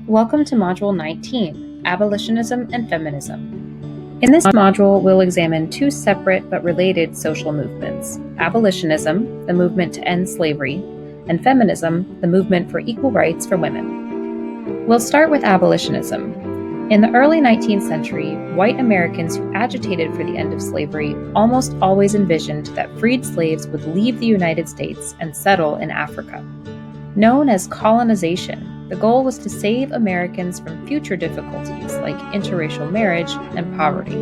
Welcome to Module 19, Abolitionism and Feminism. In this module, we'll examine two separate but related social movements: abolitionism, the movement to end slavery, and feminism, the movement for equal rights for women. We'll start with abolitionism. In the early 19th century, white Americans who agitated for the end of slavery almost always envisioned that freed slaves would leave the United States and settle in Africa. Known as colonization, the goal was to save Americans from future difficulties like interracial marriage and poverty.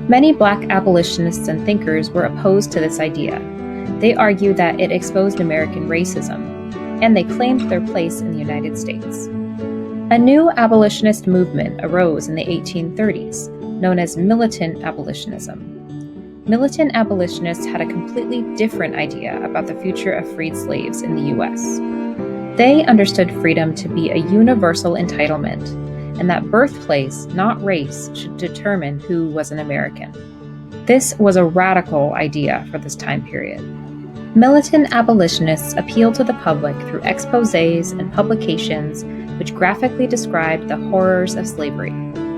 Many Black abolitionists and thinkers were opposed to this idea. They argued that it exposed American racism, and they claimed their place in the United States. A new abolitionist movement arose in the 1830s, known as militant abolitionism. Militant abolitionists had a completely different idea about the future of freed slaves in the U.S. They understood freedom to be a universal entitlement, and that birthplace, not race, should determine who was an American. This was a radical idea for this time period. Militant abolitionists appealed to the public through exposés and publications which graphically described the horrors of slavery.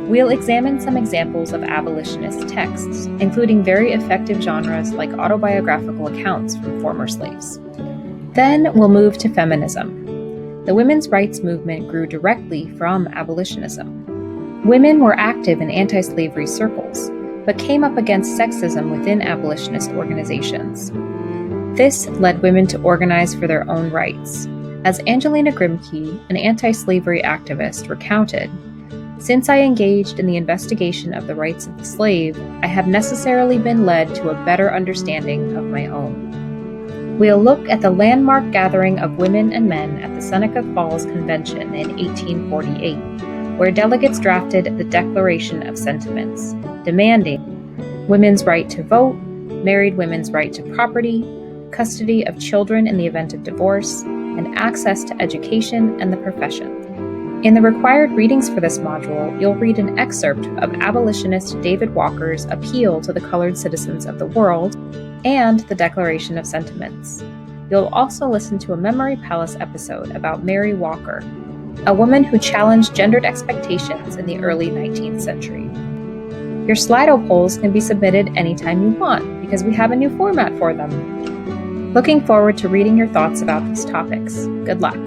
We'll examine some examples of abolitionist texts, including very effective genres like autobiographical accounts from former slaves. Then we'll move to feminism. The women's rights movement grew directly from abolitionism. Women were active in anti-slavery circles, but came up against sexism within abolitionist organizations. This led women to organize for their own rights. As Angelina Grimke, an anti-slavery activist, recounted, "Since I engaged in the investigation of the rights of the slave, I have necessarily been led to a better understanding of my own." We'll look at the landmark gathering of women and men at the Seneca Falls Convention in 1848, where delegates drafted the Declaration of Sentiments, demanding women's right to vote, married women's right to property, custody of children in the event of divorce, and access to education and the profession. In the required readings for this module, you'll read an excerpt of abolitionist David Walker's appeal to the colored citizens of the world and the Declaration of Sentiments. You'll also listen to a Memory Palace episode about Mary Walker, a woman who challenged gendered expectations in the early 19th century. Your Slido polls can be submitted anytime you want because we have a new format for them. Looking forward to reading your thoughts about these topics. Good luck.